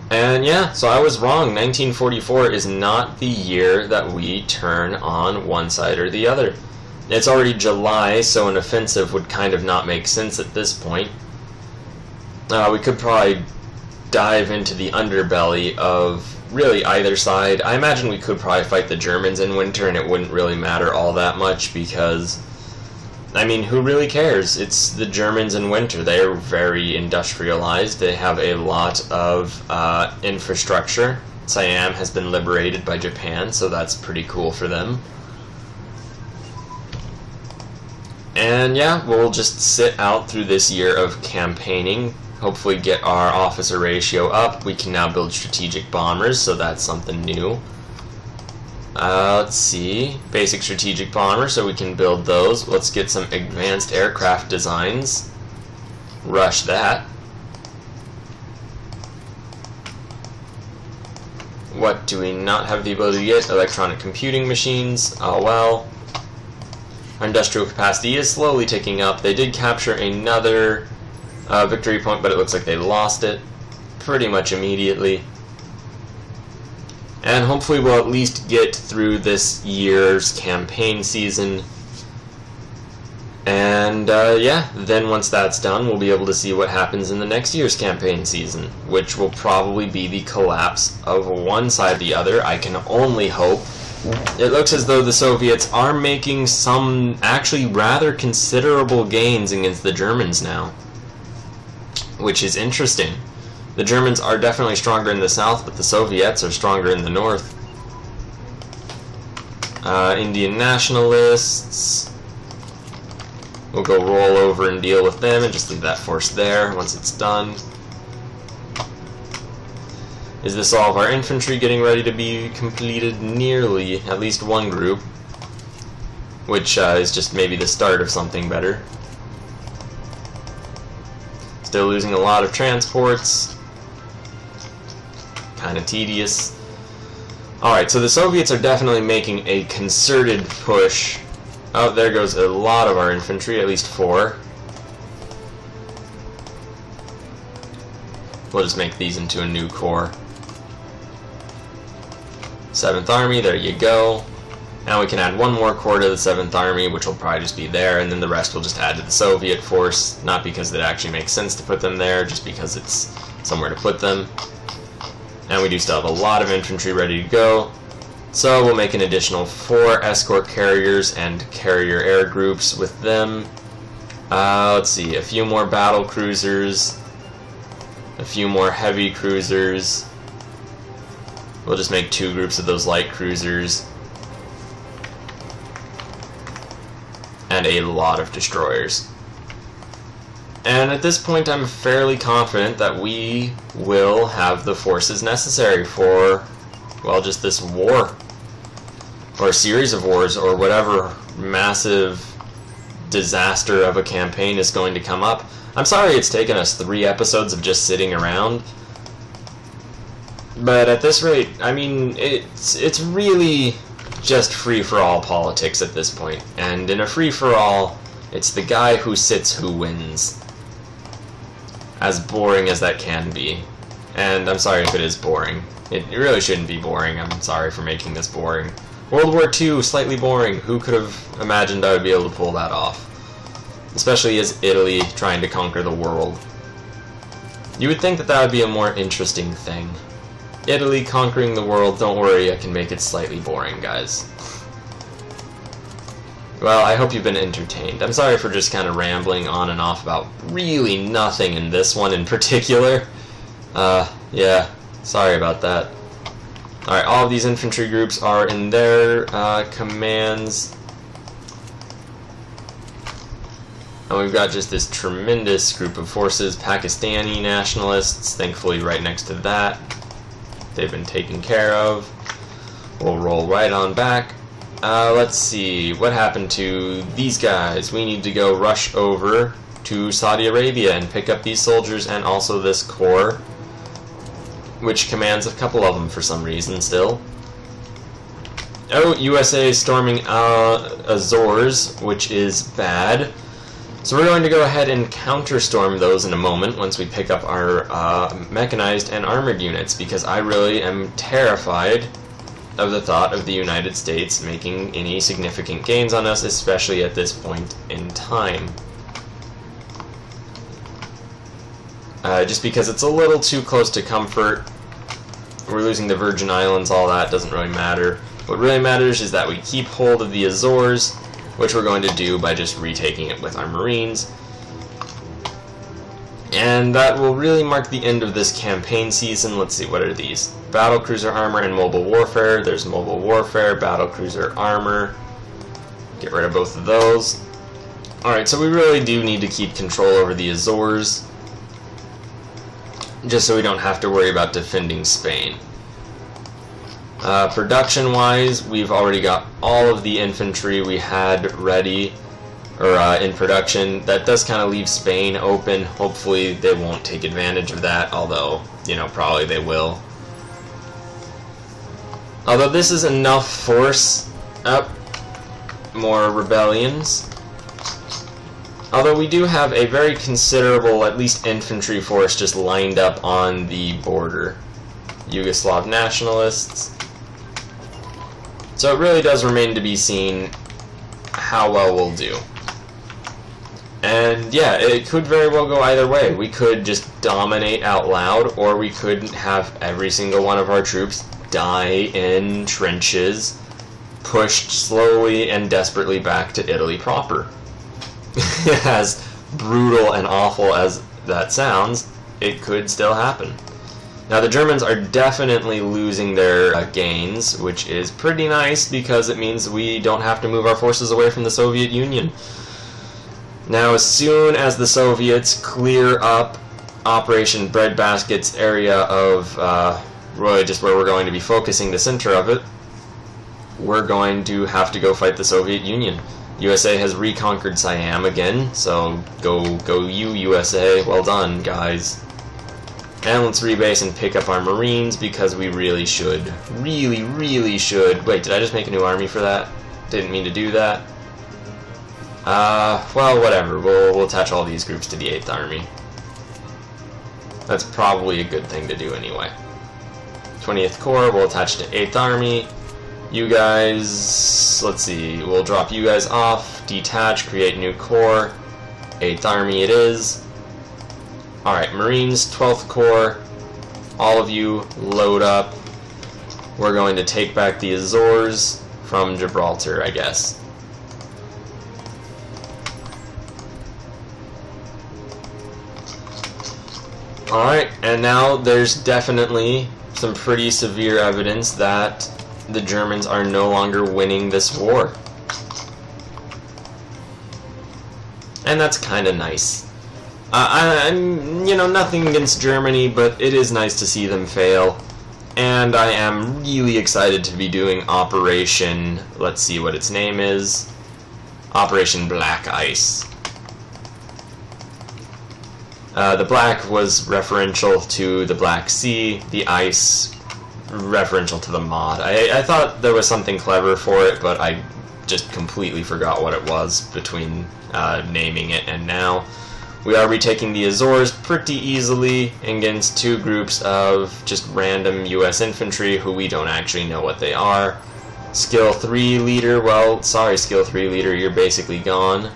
Speaker 1: And yeah, so I was wrong. 1944 is not the year that we turn on one side or the other. It's already July, so an offensive would kind of not make sense at this point. We could probably dive into the underbelly of really either side. I imagine we could probably fight the Germans in winter, and it wouldn't really matter all that much because, I mean, who really cares? It's the Germans in winter. They're very industrialized. They have a lot of infrastructure. Siam has been liberated by Japan, so that's pretty cool for them. And yeah, we'll just sit out through this year of campaigning, hopefully get our officer ratio up. We can now build strategic bombers, so that's something new. Let's see, basic strategic bomber, so we can build those. Let's get some advanced aircraft designs. Rush that. What do we not have the ability to get? Electronic computing machines. Oh well. Our industrial capacity is slowly ticking up. They did capture another victory point, but it looks like they lost it pretty much immediately. And hopefully we'll at least get through this year's campaign season. And yeah, then once that's done, we'll be able to see what happens in the next year's campaign season, which will probably be the collapse of one side or the other. I can only hope. It looks as though the Soviets are making some actually rather considerable gains against the Germans now, which is interesting. The Germans are definitely stronger in the south, but the Soviets are stronger in the north. Indian nationalists. We'll go roll over and deal with them and just leave that force there once it's done. Is this all of our infantry getting ready to be completed? Nearly. At least one group. Which is just maybe the start of something better. Still losing a lot of transports. Kind of tedious. Alright, so the Soviets are definitely making a concerted push. Oh, there goes a lot of our infantry, at least 4. We'll just make these into a new corps. 7th Army, there you go. Now we can add one more corps to the 7th Army, which will probably just be there, and then the rest we'll just add to the Soviet force, not because it actually makes sense to put them there, just because it's somewhere to put them. And we do still have a lot of infantry ready to go, so we'll make an additional 4 escort carriers and carrier air groups with them. Let's see, a few more battle cruisers, a few more heavy cruisers. We'll just make 2 groups of those light cruisers. And a lot of destroyers. And at this point I'm fairly confident that we will have the forces necessary for, well, just this war. Or a series of wars, or whatever massive disaster of a campaign is going to come up. I'm sorry it's taken us 3 episodes of just sitting around. But at this rate, I mean, it's really just free-for-all politics at this point. And in a free-for-all, it's the guy who sits who wins. As boring as that can be. And I'm sorry if it is boring. It really shouldn't be boring. I'm sorry for making this boring. World War II, slightly boring. Who could have imagined I would be able to pull that off? Especially as Italy trying to conquer the world. You would think that that would be a more interesting thing. Italy conquering the world, don't worry, I can make it slightly boring, guys. Well, I hope you've been entertained. I'm sorry for just kind of rambling on and off about really nothing in this one in particular. Yeah, sorry about that. Alright, all of these infantry groups are in their commands. And we've got just this tremendous group of forces, Pakistani nationalists, thankfully right next to that. They've been taken care of. We'll roll right on back. Let's see, what happened to these guys? We need to go rush over to Saudi Arabia and pick up these soldiers and also this corps, which commands a couple of them for some reason still. Oh, USA is storming Azores, which is bad. So we're going to go ahead and counterstorm those in a moment once we pick up our mechanized and armored units, because I really am terrified of the thought of the United States making any significant gains on us, especially at this point in time. Just because it's a little too close to comfort. We're losing the Virgin Islands, all that doesn't really matter. What really matters is that we keep hold of the Azores, which we're going to do by just retaking it with our Marines. And that will really mark the end of this campaign season. Let's see, what are these? Battlecruiser armor and mobile warfare. There's mobile warfare, battlecruiser armor. Get rid of both of those. Alright, so we really do need to keep control over the Azores, just so we don't have to worry about defending Spain. Production-wise, we've already got all of the infantry we had ready, or in production. That does kind of leave Spain open. Hopefully they won't take advantage of that, although, you know, probably they will. Although this is enough force. More rebellions. Although we do have a very considerable, at least infantry force just lined up on the border. Yugoslav nationalists. So it really does remain to be seen how well we'll do. And yeah, it could very well go either way. We could just dominate out loud, or we could have every single one of our troops die in trenches, pushed slowly and desperately back to Italy proper. As brutal and awful as that sounds, it could still happen. Now the Germans are definitely losing their gains, which is pretty nice because it means we don't have to move our forces away from the Soviet Union. Now as soon as the Soviets clear up Operation Breadbasket's area of really just where we're going to be focusing the center of it, we're going to have to go fight the Soviet Union. USA has reconquered Siam again, so go you, USA. Well done, guys. And let's rebase and pick up our Marines, because we really should. Really should. Wait, did I just make a new army for that? Didn't mean to do that. Well, whatever. We'll attach all these groups to the 8th Army. That's probably a good thing to do anyway. 20th Corps, we'll attach to 8th Army. You guys, let's see, we'll drop you guys off, detach, create new corps, 8th Army it is. Alright, Marines, 12th Corps, all of you load up. We're going to take back the Azores from Gibraltar, I guess. Alright, and now there's definitely some pretty severe evidence that the Germans are no longer winning this war. And that's kind of nice. I'm, you know, nothing against Germany, but it is nice to see them fail. And I am really excited to be doing Operation, let's see what its name is, Operation Black Ice. The black was referential to the Black Sea, the ice referential to the mod. I thought there was something clever for it, but I just completely forgot what it was between naming it and now. We are retaking the Azores pretty easily against two groups of just random US infantry who we don't actually know what they are. Skill 3 leader, well, sorry Skill 3 leader, you're basically gone.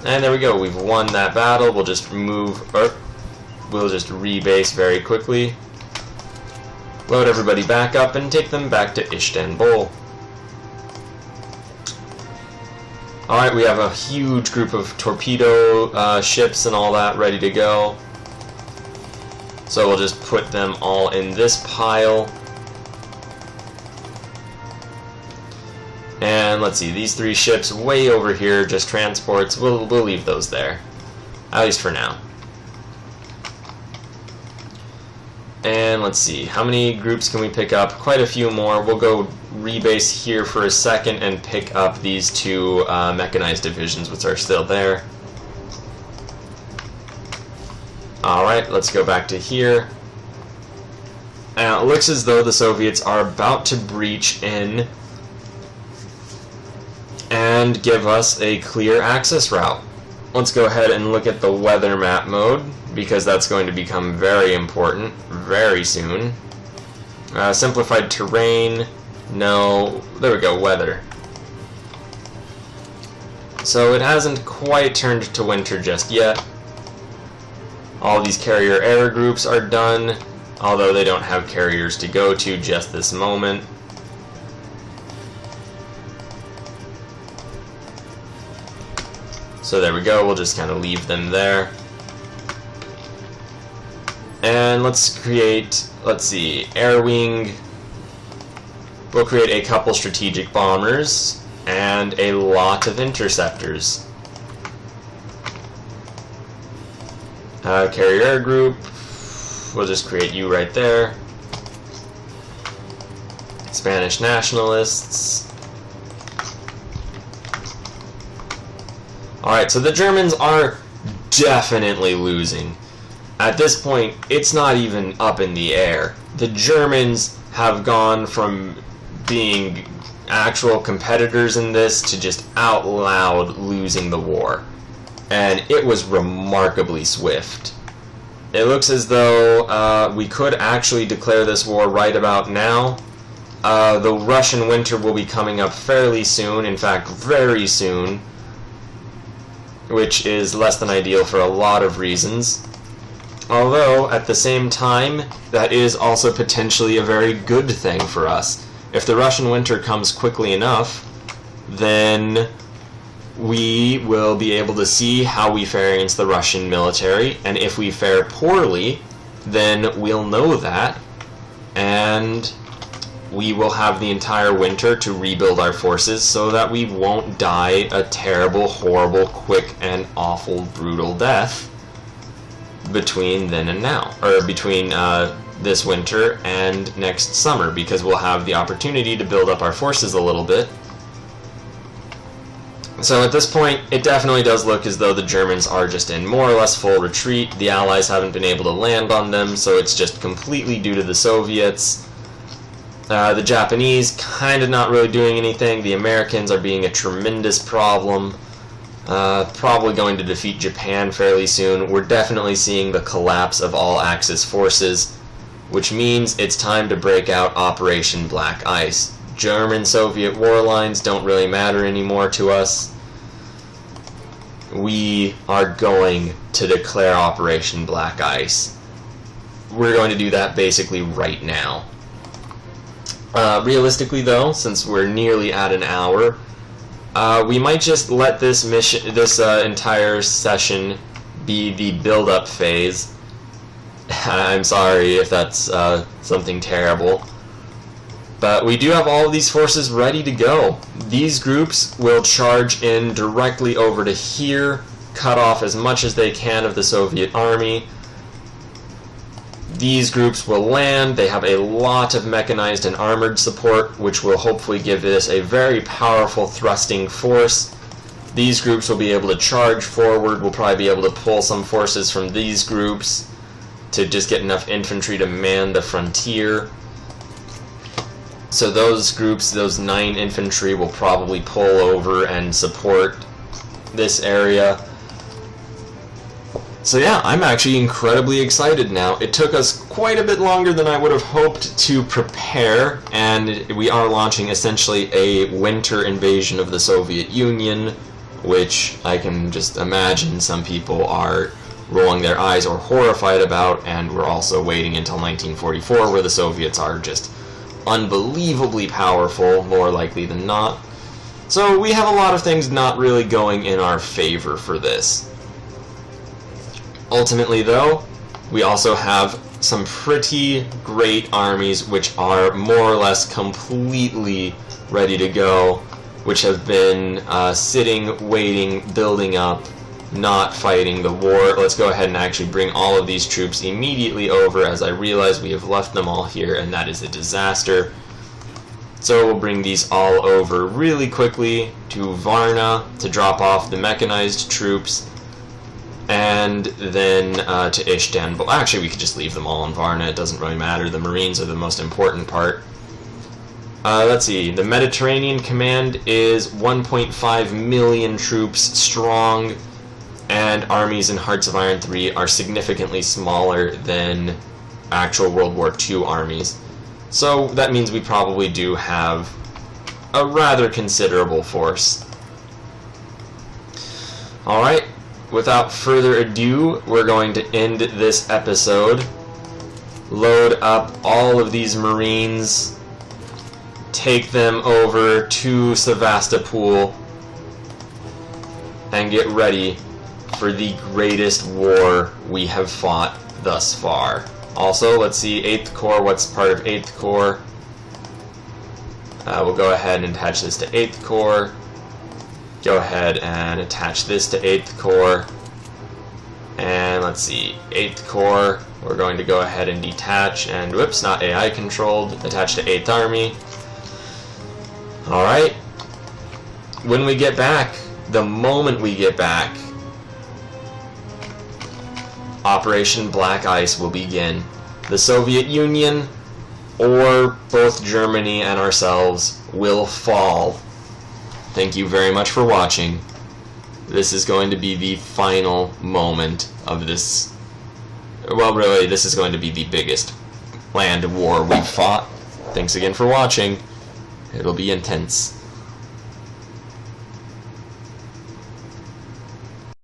Speaker 1: And there we go, we've won that battle. We'll just we'll just rebase very quickly. Load everybody back up and take them back to Istanbul. Alright, we have a huge group of torpedo ships and all that ready to go. So we'll just put them all in this pile. And let's see, these three ships way over here, just transports, we'll leave those there. At least for now. And let's see, how many groups can we pick up? Quite a few more. We'll go rebase here for a second and pick up these two mechanized divisions which are still there. Alright, let's go back to here. And it looks as though the Soviets are about to breach in and give us a clear access route. Let's go ahead and look at the weather map mode, because that's going to become very important very soon. Simplified terrain, no, there we go, weather. So it hasn't quite turned to winter just yet. All these carrier air groups are done, although they don't have carriers to go to just this moment. So there we go, we'll just kind of leave them there. And let's create, let's see, air wing. We'll create a couple strategic bombers and a lot of interceptors. Carrier air group, we'll just create you right there. Spanish nationalists. Alright, so the Germans are definitely losing. At this point, it's not even up in the air. The Germans have gone from being actual competitors in this to just out loud losing the war. And it was remarkably swift. It looks as though we could actually declare this war right about now. The Russian winter will be coming up fairly soon, in fact, very soon, which is less than ideal for a lot of reasons. Although, at the same time, that is also potentially a very good thing for us. If the Russian winter comes quickly enough, then we will be able to see how we fare against the Russian military, and if we fare poorly, then we'll know that, and we will have the entire winter to rebuild our forces so that we won't die a terrible, horrible, quick, and awful, brutal death between then and now, or between this winter and next summer, because we'll have the opportunity to build up our forces a little bit. So at this point, it definitely does look as though the Germans are just in more or less full retreat. The Allies haven't been able to land on them, so it's just completely due to the Soviets. The Japanese kind of not really doing anything. The Americans are being a tremendous problem. Probably going to defeat Japan fairly soon. We're definitely seeing the collapse of all Axis forces, which means it's time to break out Operation Black Ice. German-Soviet war lines don't really matter anymore to us. We are going to declare Operation Black Ice. We're going to do that basically right now. Realistically though, since we're nearly at an hour, we might just let this mission, this entire session be the build-up phase. I'm sorry if that's something terrible. But we do have all of these forces ready to go. These groups will charge in directly over to here, cut off as much as they can of the Soviet army. These groups will land. They have a lot of mechanized and armored support, which will hopefully give this a very powerful thrusting force. These groups will be able to charge forward. We'll probably be able to pull some forces from these groups to just get enough infantry to man the frontier. So those groups, those 9 infantry, will probably pull over and support this area. So yeah, I'm actually incredibly excited now. It took us quite a bit longer than I would have hoped to prepare, and we are launching essentially a winter invasion of the Soviet Union, which I can just imagine some people are rolling their eyes or horrified about, and we're also waiting until 1944, where the Soviets are just unbelievably powerful, more likely than not. So we have a lot of things not really going in our favor for this. Ultimately, though, we also have some pretty great armies which are more or less completely ready to go, which have been sitting, waiting, building up, not fighting the war. Let's go ahead and actually bring all of these troops immediately over, as I realize we have left them all here, and that is a disaster. So we'll bring these all over really quickly to Varna to drop off the mechanized troops. and then to Istanbul. Actually, we could just leave them all in Varna. It doesn't really matter. The Marines are the most important part. Let's see. The Mediterranean Command is 1.5 million troops strong, and armies in Hearts of Iron 3 are significantly smaller than actual World War II armies. So that means we probably do have a rather considerable force. Alright, without further ado, we're going to end this episode. Load up all of these Marines, take them over to Sevastopol, and get ready for the greatest war we have fought thus far. Also, let's see 8th Corps, what's part of 8th Corps. We'll go ahead and attach this to 8th Corps. Go ahead and attach this to 8th Corps. And let's see, 8th Corps, we're going to go ahead and detach, and whoops, not AI controlled, attach to 8th Army. Alright, when we get back, the moment we get back, Operation Black Ice will begin. The Soviet Union, or both Germany and ourselves, will fall. Thank you very much for watching. This is going to be the final moment of this. Well, really, this is going to be the biggest land war we've fought. Thanks again for watching. It'll be intense.